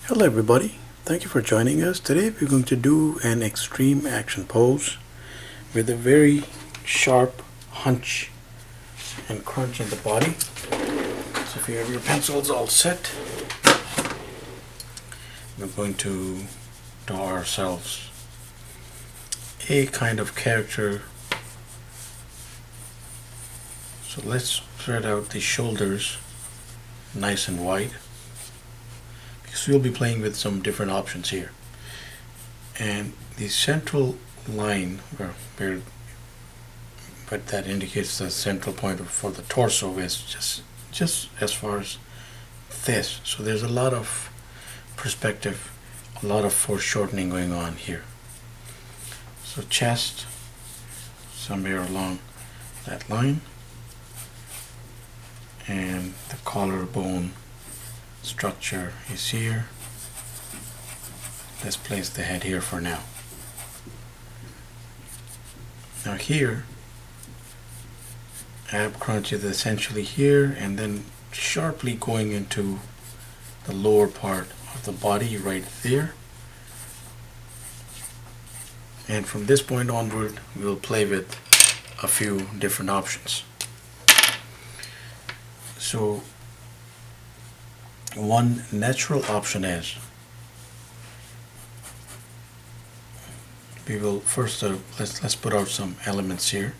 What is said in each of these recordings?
Hello everybody, thank you for joining us. Today we're going to do an extreme action pose with a very sharp hunch and crunch in the body. So if you have your pencils all set, we're going to draw ourselves a kind of character. So let's spread out the shoulders nice and wide, because we'll be playing with some different options here. And the central line where but that indicates the central point for the torso is just as far as this. So there's a lot of perspective, a lot of foreshortening going on here. So chest somewhere along that line, and the collarbone structure is here. Let's place the head here for now. Now here, ab crunch is essentially here, and then sharply going into the lower part of the body right there. And from this point onward, we'll play with a few different options. So one natural option is, we will first let's put out some elements here.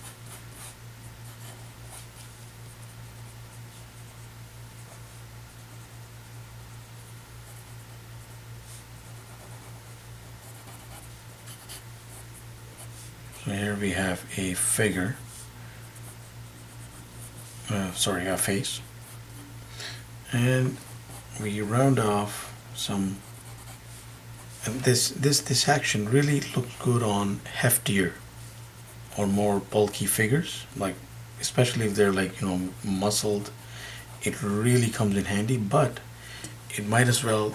So here we have a figure, a face, and we round off some. And this action really looks good on heftier or more bulky figures, like especially if they're like muscled. It really comes in handy, but it might as well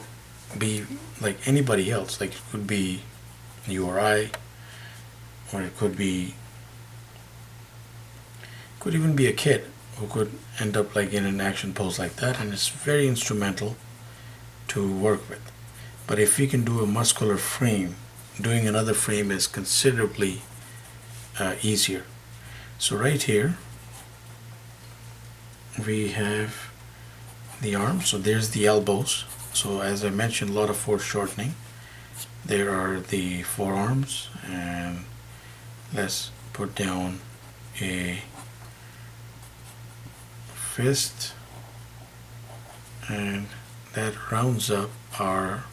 be like anybody else. Like it could be you or I, or it could even be a kid who could end up like in an action pose like that, and it's very instrumental to work with. But if we can do a muscular frame, doing another frame is considerably easier. So right here we have the arms. So there's the elbows. So as I mentioned, a lot of foreshortening. There are the forearms, and let's put down a fist, and that rounds up our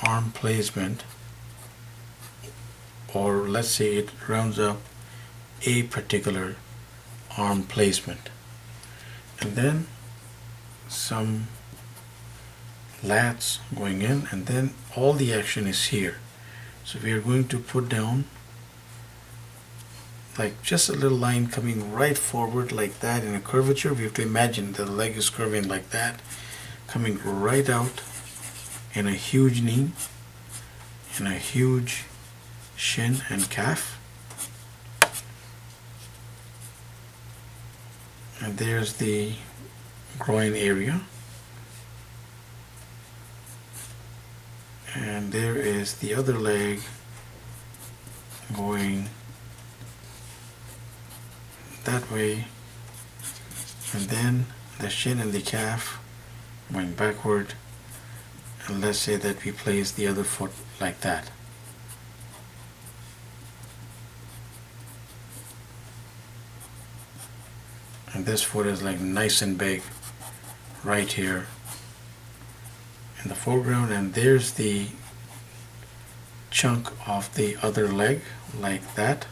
arm placement, or let's say it rounds up a particular arm placement. And then some lats going in, and then all the action is here. So we are going to put down like just a little line coming right forward like that in a curvature. We have to imagine the leg is curving like that, coming right out in a huge knee, in a huge shin and calf. And there's the groin area. And there is the other leg going that way, and then the shin and the calf going backward. And let's say that we place the other foot like that. And this foot is like nice and big right here in the foreground, and there's the chunk of the other leg like that.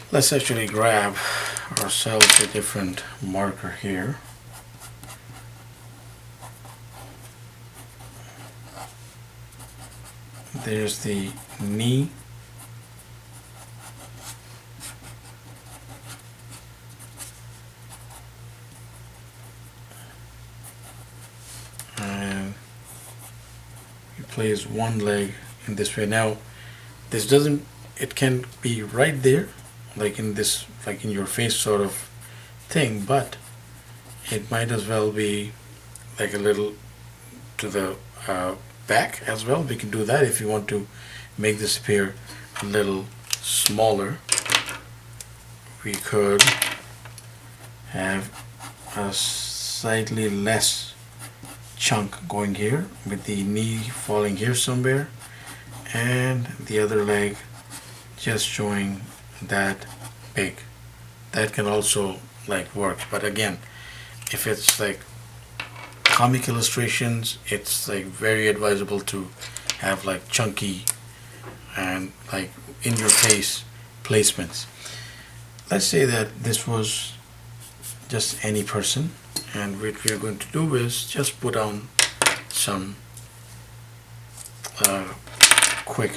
Let's actually grab ourselves a different marker here. There's the knee, and you place one leg in this way. Now this doesn't, it can be right there like in this, like in your face sort of thing, but it might as well be like a little to the back as well. We can do that if you want to make this appear a little smaller. We could have a slightly less chunk going here, with the knee falling here somewhere and the other leg just showing that big. That can also like work, but again, if it's like comic illustrations, it's like very advisable to have like chunky and like in your face placements. Let's say that this was just any person, and what we are going to do is just put on some quick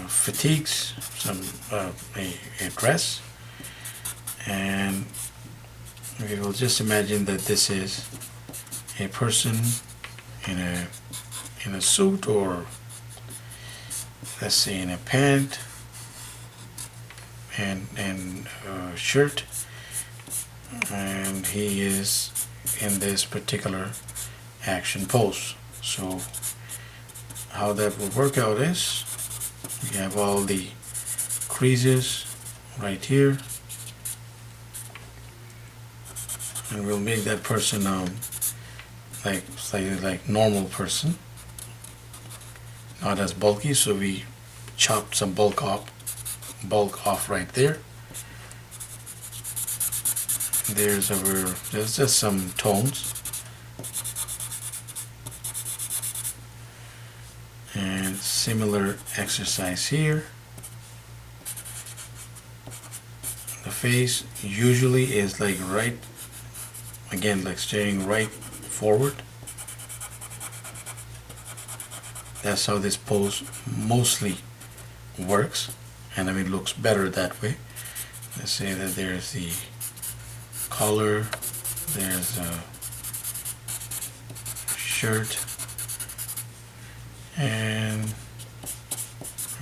fatigues, some a dress, and we will just imagine that this is a person in a suit, or let's say in a pant and shirt, and he is in this particular action pose. So how that will work out is we have all the creases right here, and we'll make that person like slightly like normal person, not as bulky, so we chopped some bulk off right there. There's just some tones, and similar exercise here. The face usually is like right, again, like staring right forward. That's how this pose mostly works, and I mean, it looks better that way. Let's say that there's the collar, there's a shirt, and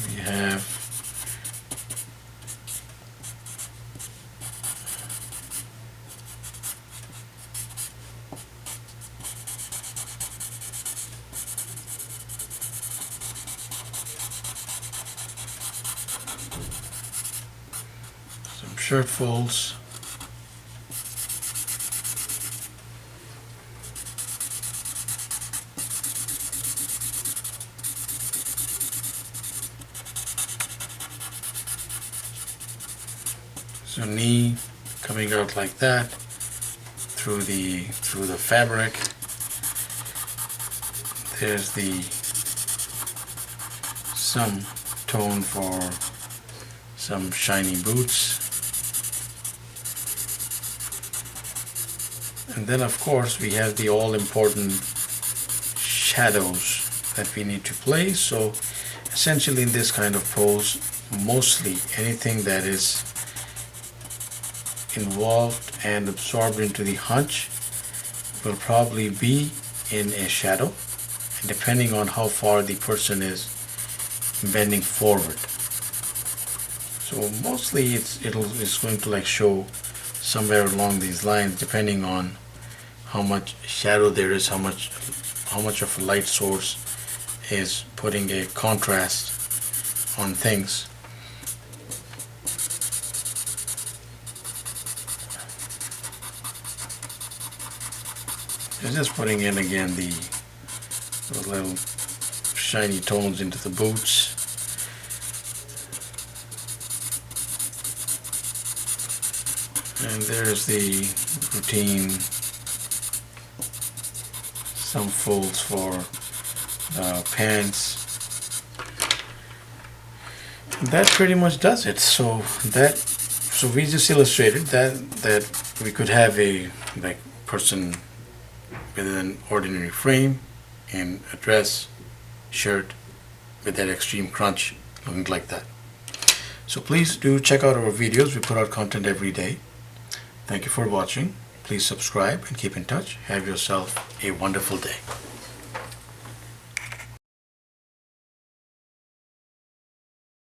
we have some shirt folds. So knee coming out like that through the fabric. There's some tone for some shiny boots. And then of course we have the all important shadows that we need to place. So essentially in this kind of pose, mostly anything that is involved and absorbed into the hunch will probably be in a shadow, depending on how far the person is bending forward. So mostly it's going to like show somewhere along these lines, depending on how much shadow there is, how much of a light source is putting a contrast on things. Just putting in again the little shiny tones into the boots. And there's the routine, some folds for pants. And that pretty much does it. So we just illustrated that we could have a like person with an ordinary frame in a dress, shirt, with that extreme crunch, looking like that. So please do check out our videos. We put out content every day. Thank you for watching. Please subscribe and keep in touch. Have yourself a wonderful day.